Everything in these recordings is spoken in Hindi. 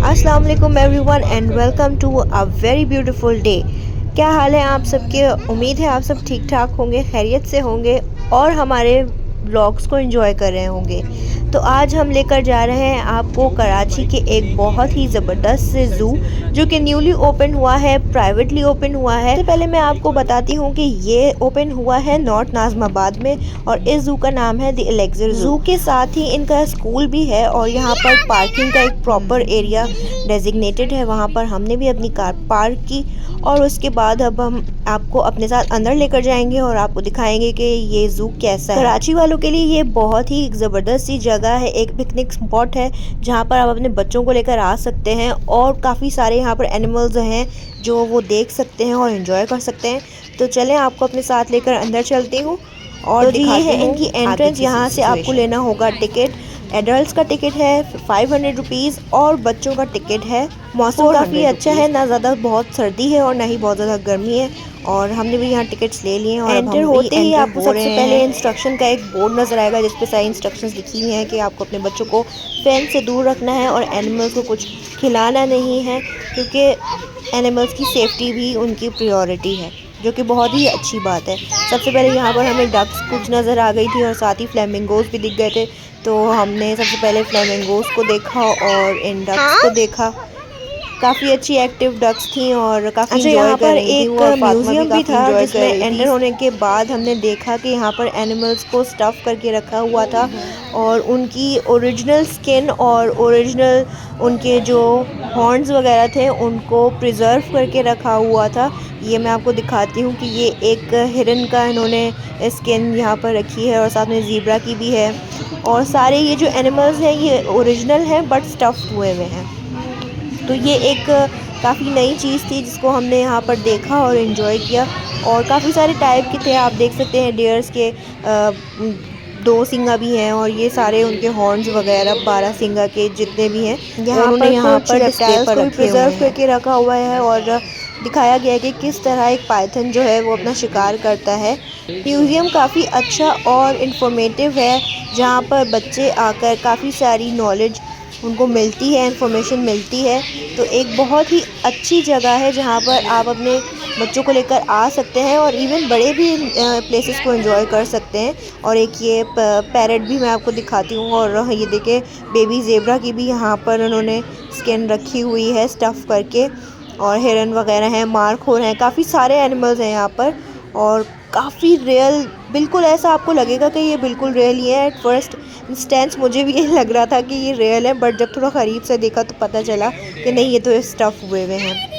अस्सलाम वालेकुम everyone and welcome to a very beautiful day. क्या हाल है आप सबके? उम्मीद है आप सब ठीक ठाक होंगे, खैरियत से होंगे और हमारे व्लॉग्स को एंजॉय कर रहे होंगे। तो आज हम लेकर जा रहे हैं आपको कराची के एक बहुत ही ज़बरदस्त से ज़ू जो कि न्यूली ओपन हुआ है, प्राइवेटली ओपन हुआ है। सबसे पहले मैं आपको बताती हूँ कि ये ओपन हुआ है नॉर्थ नाज़िमाबाद में और इस ज़ू का नाम है द एलेक्ज़र ज़ू। के साथ ही इनका स्कूल भी है और यहाँ पर पार्किंग का एक प्रॉपर एरिया डेजिग्नेटेड है। वहाँ पर हमने भी अपनी कार पार्क की और उसके बाद अब हम आपको अपने साथ अंदर लेकर जाएंगे और आपको दिखाएंगे कि ये ज़ू कैसा है। कराची वालों के लिए ये बहुत ही ज़बरदस्त सी जगह है, एक पिकनिक स्पॉट है जहाँ पर आप अपने बच्चों को लेकर आ सकते हैं और काफ़ी सारे यहाँ पर एनिमल्स हैं जो वो देख सकते हैं और इन्जॉय कर सकते हैं। तो चलें आपको अपने साथ लेकर अंदर चलती हूँ और तो ये है इनकी एंट्रेंस। यहाँ से आपको लेना होगा टिकट। एडल्ट्स का टिकट है 500 रुपीज़ और बच्चों का टिकट है। मौसम काफ़ी अच्छा है, ना ज़्यादा बहुत सर्दी है और ना ही बहुत ज़्यादा गर्मी है और हमने भी यहाँ टिकट्स ले लिए हैं। और एंटर होते ही आपको सबसे पहले इंस्ट्रक्शन का एक बोर्ड नज़र आएगा जिस पे सारी इंस्ट्रक्शंस लिखी हुई हैं कि आपको अपने बच्चों को फेंस से दूर रखना है और एनिमल्स को कुछ खिलाना नहीं है, क्योंकि एनिमल्स की सेफ्टी भी उनकी प्रायोरिटी है, जो कि बहुत ही अच्छी बात है। सबसे पहले यहाँ पर हमें डक्स कुछ नज़र आ गई थी और साथ ही फ्लेमिंगोज भी दिख गए थे, तो हमने सबसे पहले फ्लेमिंगोज को देखा और इन डक्स को देखा। काफ़ी अच्छी एक्टिव डक्स थी और काफ़ी यहाँ पर एक म्यूज़ियम भी था जिसमें एंटर होने के बाद हमने देखा कि यहाँ पर एनिमल्स को स्टफ़ करके रखा हुआ था और उनकी ओरिजिनल स्किन और ओरिजिनल उनके जो हॉर्न्स वगैरह थे उनको प्रिजर्व करके रखा हुआ था। ये मैं आपको दिखाती हूँ कि ये एक हिरन का इन्होंने स्किन यहाँ पर रखी है और साथ में ज़ीब्रा की भी है और सारे ये जो एनिमल्स हैं ये ओरिजिनल हैं बट स्टफ़ हुए हुए हैं। तो ये एक काफ़ी नई चीज़ थी जिसको हमने यहाँ पर देखा और इन्जॉय किया और काफ़ी सारे टाइप के थे, आप देख सकते हैं डियर्स के 2 सिंगा भी हैं और ये सारे उनके हॉर्न्स वगैरह 12 सिंगा के जितने भी हैं उन्होंने यहाँ पर डिस्प्ले पर प्रिजर्व करके रखा हुआ है और दिखाया गया है कि किस तरह एक पाइथन जो है वो अपना शिकार करता है। म्यूज़ियम काफ़ी अच्छा और इन्फॉर्मेटिव है जहाँ पर बच्चे आकर काफ़ी सारी नॉलेज उनको मिलती है, इंफॉर्मेशन मिलती है। तो एक बहुत ही अच्छी जगह है जहाँ पर आप अपने बच्चों को लेकर आ सकते हैं और इवन बड़े भी प्लेसेस को एंजॉय कर सकते हैं। और एक ये पैरेट भी मैं आपको दिखाती हूँ और ये देखिए बेबी ज़ेब्रा की भी यहाँ पर उन्होंने स्किन रखी हुई है स्टफ़ करके और हिरन वगैरह हैं, मार्खोर हैं, काफ़ी सारे एनिमल्स हैं यहाँ पर और काफ़ी रियल, बिल्कुल ऐसा आपको लगेगा कि ये बिल्कुल रियल ही है। एट फर्स्ट इंस्टेंस मुझे भी ये लग रहा था कि ये रियल है, बट जब थोड़ा करीब से देखा तो पता चला कि नहीं, ये तो स्टफ़ हुए हुए हैं।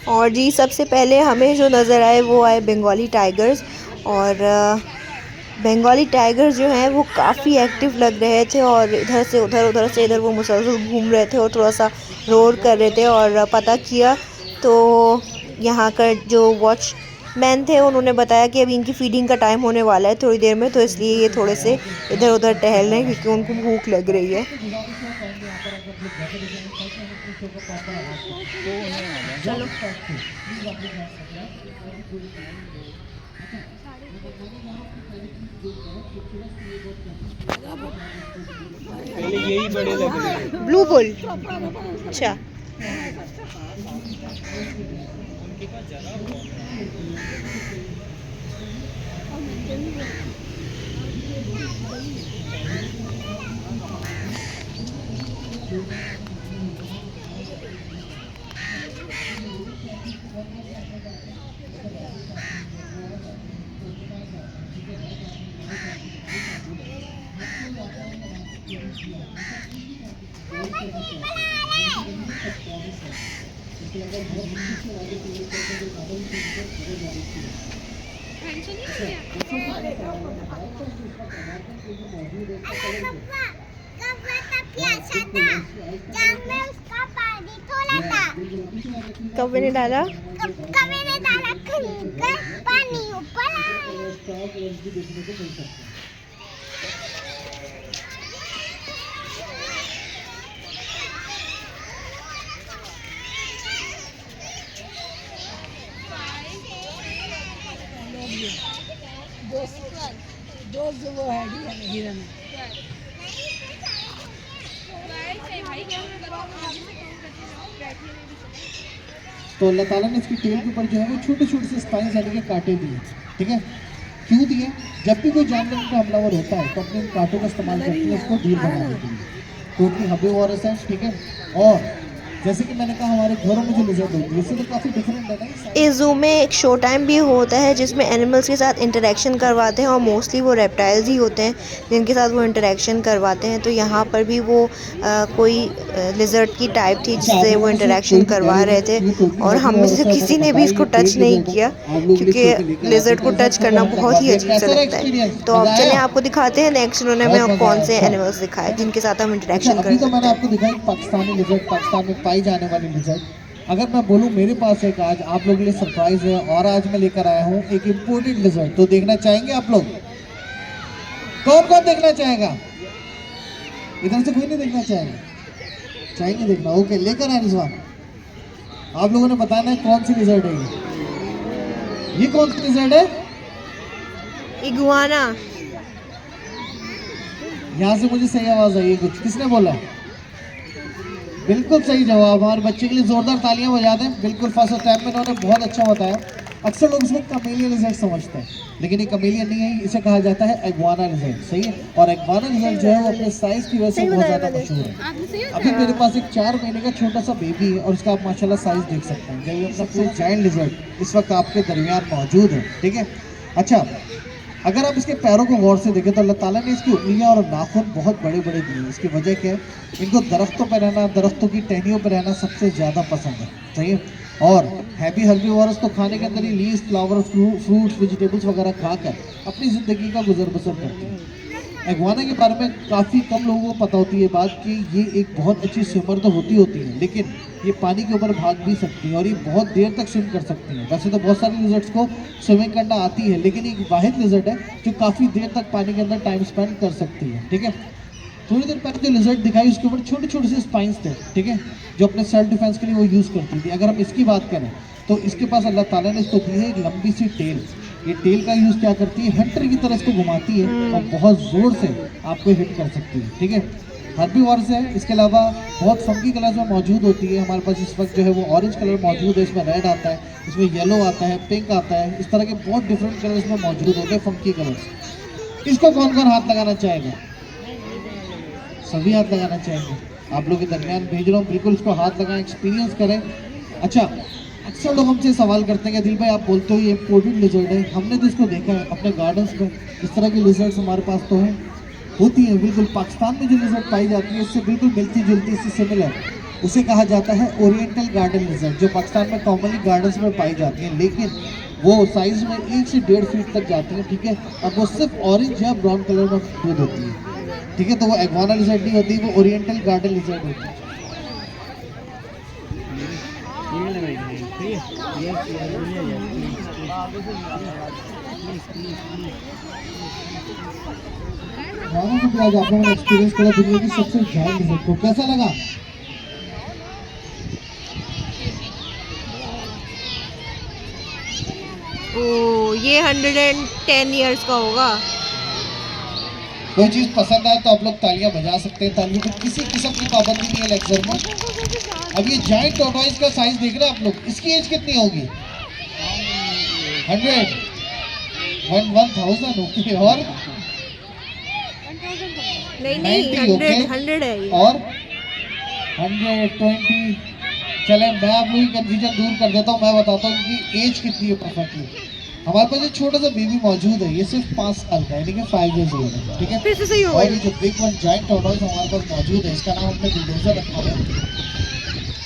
और जी सबसे पहले हमें जो नज़र आए वो आए बंगाली टाइगर्स और बंगाली टाइगर्स जो हैं वो काफ़ी एक्टिव लग रहे थे और इधर से उधर, उधर से इधर वो मुसलसल घूम रहे थे और थोड़ा सा रोर कर रहे थे। और पता किया तो यहाँ का जो वॉचमैन थे उन्होंने बताया कि अभी इनकी फीडिंग का टाइम होने वाला है थोड़ी देर में, तो इसलिए ये थोड़े से इधर उधर टहल रहे हैं क्योंकि उनको भूख लग रही है। चलो यही बड़े लग रहे हैं। ब्लू बुल, अच्छा कब मैंने डाला पानी ऊपर आया। वो है हिरन। तो अल्लाह ताला ने इसकी टेल के ऊपर जो है वो छोटे छोटे से स्पाइंस यानी कि कांटे दिए, ठीक है। क्यों दिए? जब भी कोई जानवर का हमलावर होता है तो अपने इन कांटों का इस्तेमाल करती है उसको दूर भगाने के लिए। टोटली हर्बीवोरस है, ठीक है। और जैसे कि मैंने कहा हमारे घरों में जो लिजर्ड होती है इससे तो काफ़ी डिफरेंट है ना। इस ज़ू में एक शो टाइम भी होता है जिसमें एनिमल्स के साथ इंटरेक्शन करवाते हैं और मोस्टली वो रेप्टाइल्स ही होते हैं जिनके साथ वो इंटरेक्शन करवाते हैं। तो यहाँ पर भी वो कोई लिजर्ड की टाइप थी जिससे वो इंटरेक्शन करवा रहे थे और हम में से किसी ने भी इसको टच नहीं किया क्योंकि लिजर्ड को टच करना बहुत ही अजीब सा लगता है। तो अब चलें आपको दिखाते हैं नेक्स्ट उन्होंने हमें कौन से एनिमल्स दिखाए जिनके साथ हम इंटरेक्शन कर अभी तो सकते मैंने हैं। आपको दिखाई पाकिस्तानी लिजर्ड, पाकिस्तान में पाई जाने वाली लिजर्ड। अगर मैं बोलूँ मेरे पास एक आज आप लोगों के लिए सरप्राइज है और आज मैं लेकर आया हूँ एक इम्पोर्टेड लिजर्ड। तो देखना चाहेंगे आप लोग? कौन कौन देखना चाहेगा? इधर से कोई नहीं देखना चाहेगा? चाहेंगे देखना? ओके, लेकर आए रिजवान। आप लोगों ने बताना है कौन सी लिजर्ड है ये कौन सी लिजर्ड है? इगुआना। यहाँ से मुझे सही आवाज आई है कुछ, किसने बोला? बिल्कुल सही जवाब। हमारे बच्चे के लिए जोरदार तालियां बजा दें। बिल्कुल फर्स्ट टाइम में उन्होंने बहुत अच्छा बताया। अक्सर लोग इसमें कमेलियन लिजर्ड समझते हैं लेकिन ये कमेलियन नहीं है, इसे कहा जाता है एग्वाना लिजर्ड, सही है। और एग्वाना लिजर्ड जो है वो अपने साइज की वजह से बहुत ज़्यादा मशहूर है। अभी मेरे पास एक 4 महीने का छोटा सा बेबी है और उसका आप माशाल्लाह साइज देख सकते हैं। जब ये अपना फुल जायंट लिजर्ड इस वक्त आपके दरमियान मौजूद है, ठीक है। अच्छा, अगर आप इसके पैरों को गौर से देखें तो अल्लाह ताला ने इसकी उंगलियां और नाखून बहुत बड़े बड़े दिए हैं। इसकी वजह क्या है? इनको दरख्तों पर रहना, दरख्तों की टहनियों पर रहना सबसे ज़्यादा पसंद है, सही है। और हैवी हर्बीवोरस तो खाने के अंदर he leaves, flower, fruits, vegetables वगैरह खाकर अपनी ज़िंदगी का गुजर बसर करते हैं। एग्वाना के बारे में काफ़ी कम लोगों को पता होती है बात कि ये एक बहुत अच्छी स्विमर तो होती है लेकिन ये पानी के ऊपर भाग भी सकती है और ये बहुत देर तक स्विम कर सकती है। वैसे तो बहुत सारे लिजर्ड्स को स्विमिंग करना आती है लेकिन एक वाहिद लिजर्ड है जो काफ़ी देर तक पानी के अंदर टाइम स्पेंड कर सकती है, ठीक है। थोड़ी देर पहले जो लिजर्ड दिखाई उसके ऊपर छोटे छोटे से स्पाइंस थे, ठीक है, जो अपने सेल्फ डिफेंस के लिए वो यूज़ करती थी। अगर हम इसकी बात करें तो इसके पास अल्लाह ताला ने इसको दी है एक लंबी सी टेल। ये टेल का यूज़ क्या करती है? हंटर की तरह इसको घुमाती है और बहुत ज़ोर से आपको हिट कर सकती है, ठीक है। हर्बीवोरस है। इसके अलावा बहुत फंकी कलर्स में मौजूद होती है। हमारे पास इस वक्त जो है वो ऑरेंज कलर मौजूद है, इसमें रेड आता है, इसमें येलो आता है, पिंक आता है, इस तरह के बहुत डिफरेंट कलर्स में मौजूद होते हैं, फंकी कलर्स। इसको कौन कौन हाथ लगाना चाहेगा? सभी हाथ लगाना चाहेंगे। आप लोग के दरमियान भेज रहा हूँ, बिल्कुल इसको हाथ लगाएं, एक्सपीरियंस करें। अच्छा, अक्सर लोग हमसे सवाल करते हैं कि दिल भाई आप बोलते हो ये इम्पोर्टेड लिजर्ड है, हमने तो इसको देखा है अपने गार्डन्स में, इस तरह की लिजर्ड्स हमारे पास तो हैं, होती है बिल्कुल। पाकिस्तान में जो लिजर्ड पाई जाती है इससे बिल्कुल मिलती जुलती, इससे सिमिलर, उसे कहा जाता है ओरिएंटल गार्डन लिजर्ड, जो पाकिस्तान में कॉमनली गार्डन्स में पाई जाती है लेकिन वो साइज में 1 से 1.5 फीट तक जाती है, ठीक है। और वो सिर्फ ऑरेंज या ब्राउन कलर में मौजूद होती है, ठीक है। तो वो एग्वाना लिजर्ड नहीं होती, वो ओरिएंटल गार्डन लिजर्ड होती है। तो भी आज आप लोगों ने एक्सपीरियंस करा दुनिया की सबसे जायंट लिजर्ड को, कैसा लगा? ओ, ये 110 इयर्स का होगा। कोई चीज़ पसंद आए तो आप लोग तालियां बजा सकते हैं। तालियों को किसी किस्म की पाबंदी नहीं है लेक्चर में। अब ये जायंट टॉर्टोइस का साइज देख रहे हैं आप लोग, इसकी एज कितनी होगी? 100 1000 ओके। और नहीं 100 है ये। और 120। चले मैं आप लोग की कंफ्यूजन दूर कर देता हूँ, मैं बताता हूँ कि एज कितनी है परफेक्टली। हमारे पास एक छोटा सा बेबी मौजूद है, ये सिर्फ 5 साल का है, यानी कि 5 ईयर्स ओल्ड है, ठीक है। फिर से सही होगा। और ये जो बिग वन जायंट टॉर्टोइस हमारे पास मौजूद है, इसका नाम हमने बुलडोजर रखा है।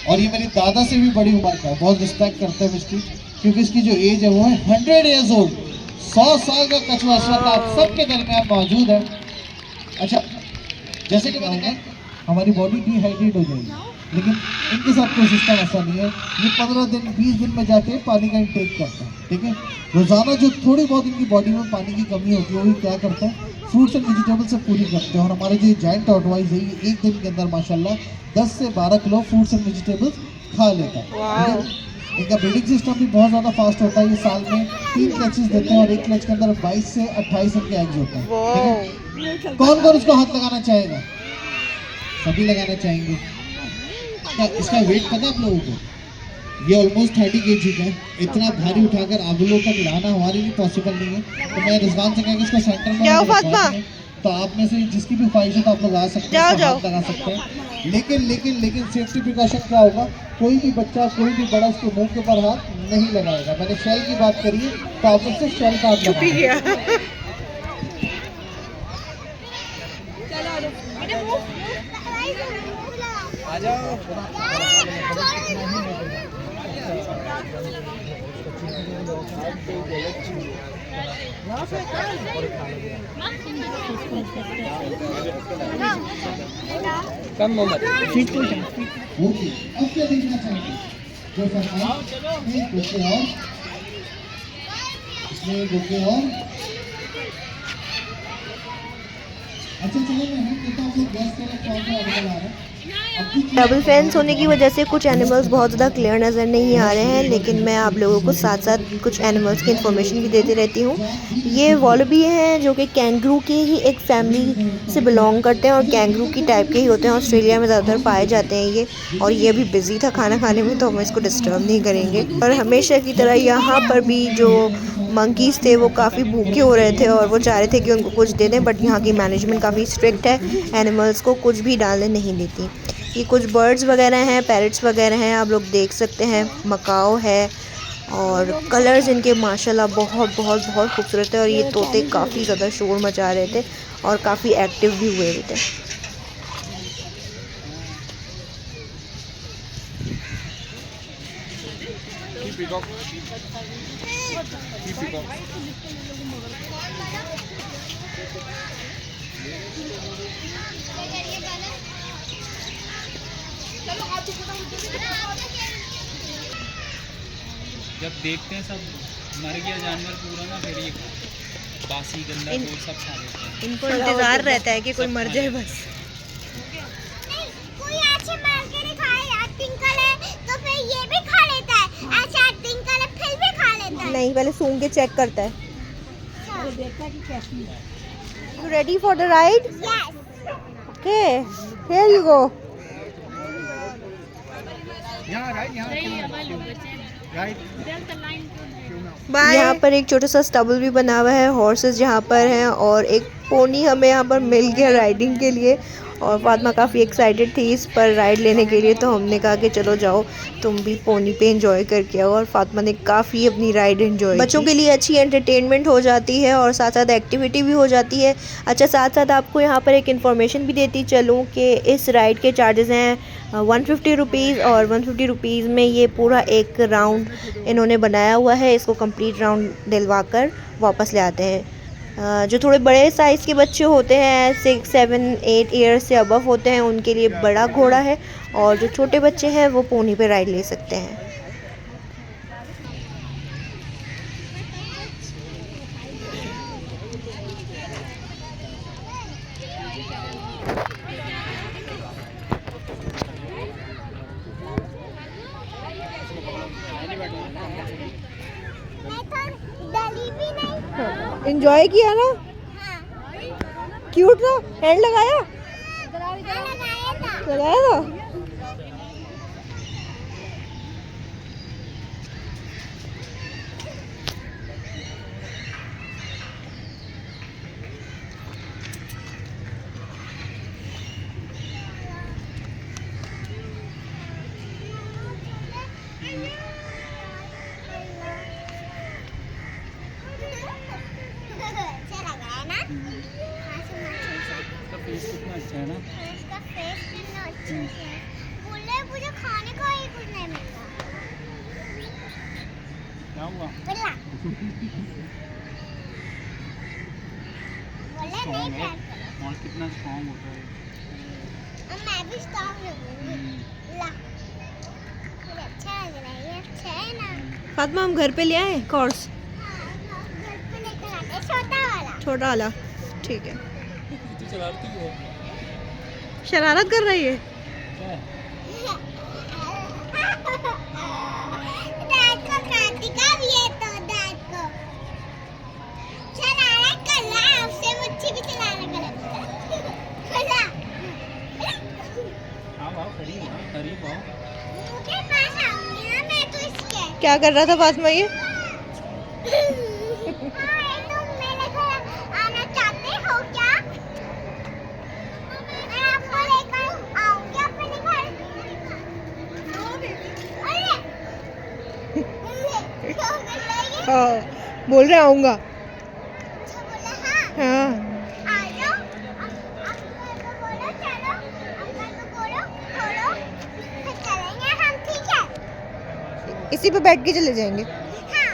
और ये मेरी दादा से भी बड़ी उम्र का है, बहुत रिस्पेक्ट करते हैं इसकी, क्योंकि इसकी जो एज है वो है 100 ईयर्स ओल्ड। 100 साल का कछुआ इस वक्त आप सबके दरमियान मौजूद है। अच्छा, जैसे कि मैंने कहा हमारी बॉडी डिहाइड्रेट हो जाएगी, लेकिन इनके साथ कोई सिस्टम ऐसा नहीं है। ये 15 दिन 20 दिन में जाके पानी का इंटेक करता है, ठीक है। रोज़ाना जो थोड़ी बहुत इनकी बॉडी में पानी की कमी होती है वो क्या करते हैं, फ्रूट्स एंड वेजिटेबल्स से पूरी करते हैं। और हमारे जो जायंट टॉर्टोइस है ये एक दिन के अंदर माशाल्लाह 10 से 12 किलो फ्रूट्स एंड वेजिटेबल्स खा लेता है, ठीक है। इनका ब्रीडिंग सिस्टम भी बहुत ज़्यादा फास्ट होता है। ये साल में 3 क्लचेस देते हैं और एक क्लच के अंदर 22 से 28 इनके एग्स होते हैं। ठीक है, कौन कौन उसको हाथ लगाना चाहेगा? सभी लगाना चाहेंगे। इसका वेट पता है आप लोगों को? ये ऑलमोस्ट 30 kg का है। इतना भारी उठाकर आबुलों तक लाना हमारे लिए पॉसिबल नहीं है, तो मैं रिजवान से कहेंगे इसको सेंटर में रखवा। तो आप में से जिसकी भी ख्वाहिश है तो आप लोग आ सकते हैं, हाथ लगा सकते हैं। लेकिन सेफ्टी प्रिकॉशन क्या होगा? कोई भी बच्चा, कोई भी बड़ा उसके मुंह के ऊपर हाथ नहीं लगाएगा। मैंने शेल की बात करी है, तो आप उससे शेल का हाथ लगाएंगे। आ जाओ। कम मोहम्मद ओके, अब क्या देखना चाहेंगे? जो फरमाए एक बुके और इसमें बुके और अच्छा चलो मैं हम कहता हूँ गैस के लिए कौन सा एनिमल आ रहा है। डबल फेंस होने की वजह से कुछ एनिमल्स बहुत ज़्यादा क्लियर नज़र नहीं आ रहे हैं, लेकिन मैं आप लोगों को साथ साथ कुछ एनिमल्स की इन्फॉर्मेशन भी देती रहती हूँ। ये वॉलबी हैं जो कि कैंगरू की ही एक फैमिली से बिलोंग करते हैं और कैंगरू की टाइप के ही होते हैं। ऑस्ट्रेलिया में ज़्यादातर पाए जाते हैं ये, और ये अभी बिज़ी था खाना खाने में, तो हम इसको डिस्टर्ब नहीं करेंगे। और हमेशा की तरह यहाँ पर भी जो मंकीज़ थे वो काफ़ी भूखे हो रहे थे और वो चाह रहे थे कि उनको कुछ दे दें, बट यहाँ की मैनेजमेंट काफ़ी स्ट्रिक्ट है, एनिमल्स को कुछ भी डालने नहीं देती। ये कुछ बर्ड्स वगैरह हैं, पैरट्स वगैरह हैं, आप लोग देख सकते हैं। मकाओ है और कलर्स इनके माशाल्लाह बहुत बहुत बहुत खूबसूरत है। और ये तोते काफ़ी ज़्यादा शोर मचा रहे थे और काफ़ी एक्टिव भी हुए थे। जब देखते हैं सब मर गया जानवर पूरा ना, फिर ये बासी गंदा वो सब खा लेते हैं। इनको इंतज़ार रहता है कि कोई मर जाए बस। कोई ऐसे मार के नहीं खाए, एक्टिंग करे तो फिर ये भी खा लेता है, ऐसे एक्टिंग करे फिर भी खा लेता है। नहीं, पहले सूंघ के चेक करता है। You ready for the ride? Yes. Okay, here you go. यहाँ यहाँ पर एक छोटा सा स्टबल भी बना हुआ है, हॉर्सेस यहाँ पर हैं और एक पोनी हमें यहाँ पर मिल गया राइडिंग के लिए। और फातिमा काफ़ी एक्साइटेड थी इस पर राइड लेने के लिए, तो हमने कहा कि चलो जाओ तुम भी पोनी पे एंजॉय करके आओ। और फातिमा ने काफ़ी अपनी राइड एंजॉय। बच्चों के लिए अच्छी एंटरटेनमेंट हो जाती है और साथ साथ एक्टिविटी भी हो जाती है। अच्छा, साथ साथ आपको यहाँ पर एक इन्फॉर्मेशन भी देती चलूँ कि इस राइड के चार्जेस हैं 150 रुपीज़, और 150 रुपीज़ में ये पूरा एक राउंड इन्होंने बनाया हुआ है। इसको कंप्लीट राउंड दिलवा कर वापस ले आते हैं। जो थोड़े बड़े साइज़ के बच्चे होते हैं, 6, 7, 8 ईयर्स से अबव होते हैं, उनके लिए बड़ा घोड़ा है, और जो छोटे बच्चे हैं वो पोनी पे राइड ले सकते हैं। एंजॉय किया ना? क्यूट था, हैंड लगाया था। फेस कितना अच्छा है ना। इसका फेस कितना अच्छा है। बोले मुझे खाने को ही कुछ नहीं मिलता। क्या हुआ? बोला नहीं प्यार करो। और कितना स्ट्रॉन्ग होता है। अब मैं भी स्ट्रॉन्ग लगूंगी। ला, मुझे अच्छा लग रहा है, ये अच्छा है ना। फातिमा, हम घर पे ले आए कॉर्स? घर पे लेकर आते हैं, छोटा वाला। छोटा वाला, ठीक है। चलाती हो? शरारत कर रही है। क्या? देखा भी है तो दाद को चलाना कर रहा है, उससे मुझे भी चलाना कर रहा आओ करीब आओ। मुझे पास आऊंगी ना मैं तो इसके क्या कर रहा था फातिमा ये? तुम मेरे घर आना चाहते हो क्या? मैं आपको लेकर आऊंगी अपने घर। अरे क्या कर रही है? हाँ बोल रहे आऊँगा। अच्छा बोला हाँ हाँ आ जाओ। अंकल को बोलो चलो, अंकल को बोलो छोड़ो, फिर चलेंगे हम, ठीक है? इसी पे बैठ के चले जाएंगे। हाँ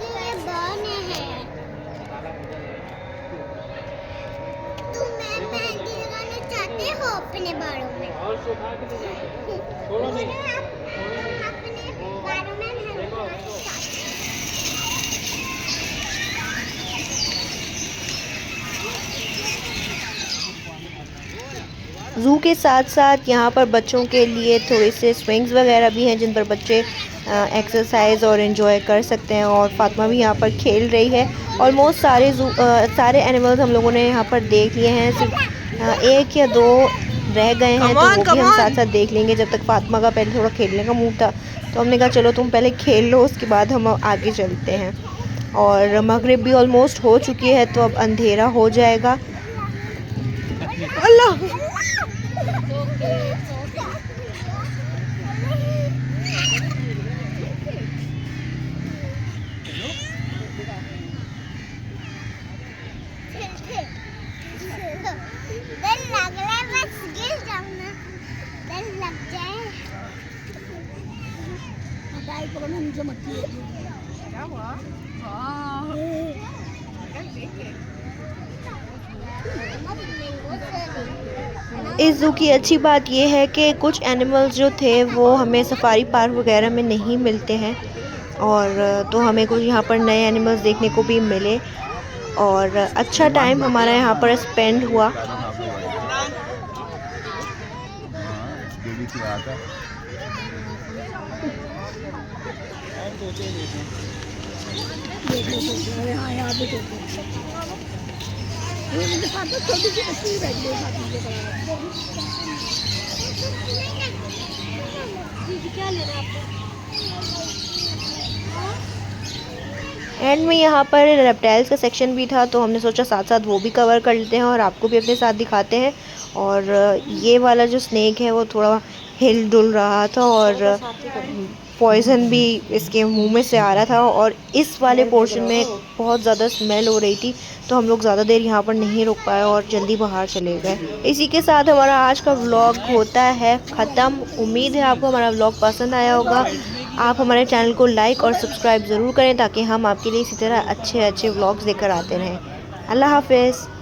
ये बने हैं। तुम मेहंदी लगाना चाहते हो अपने बालों में? अपने बालों में मेहंदी लगाना चाहते हो? ज़ू के साथ साथ यहाँ पर बच्चों के लिए थोड़े से स्विंग्स वगैरह भी हैं जिन पर बच्चे एक्सरसाइज और एंजॉय कर सकते हैं। और फातिमा भी यहाँ पर खेल रही है। ऑलमोस्ट सारे एनिमल्स हम लोगों ने यहाँ पर देख लिए हैं, सिर्फ 1 या 2 रह गए हैं, तो वो भी हम साथ साथ देख लेंगे। जब तक फातिमा का पहले थोड़ा खेलने का मूड था तो हमने कहा चलो तुम पहले खेल लो, उसके बाद हम आगे चलते हैं। और मगरिब भी ऑलमोस्ट हो चुकी है तो अब अंधेरा हो जाएगा। अल्लाह डर लग रहा है, बस गिर जाऊं ना, डर लग जाए। इस ज़ू की अच्छी बात यह है कि कुछ एनिमल्स जो थे वो हमें सफारी पार्क वगैरह में नहीं मिलते हैं, और तो हमें कुछ यहाँ पर नए एनिमल्स देखने को भी मिले और अच्छा टाइम हमारा यहाँ पर स्पेंड हुआ। क्या लेना आपको? एंड में यहाँ पर रेप्टाइल्स का सेक्शन भी था, तो हमने सोचा साथ साथ वो भी कवर कर लेते हैं और आपको भी अपने साथ दिखाते हैं। और ये वाला जो स्नेक है वो थोड़ा हिल डुल रहा था और पॉइज़न भी इसके मुंह में से आ रहा था, और इस वाले पोर्शन में बहुत ज़्यादा स्मेल हो रही थी, तो हम लोग ज़्यादा देर यहाँ पर नहीं रुक पाए और जल्दी बाहर चले गए। इसी के साथ हमारा आज का व्लॉग होता है ख़त्म। उम्मीद है आपको हमारा व्लॉग पसंद आया होगा। आप हमारे चैनल को लाइक और सब्सक्राइब ज़रूर करें ताकि हम आपके लिए इसी तरह अच्छे व्लॉग्स लेकर आते रहें। अल्लाह हाफ़िज़।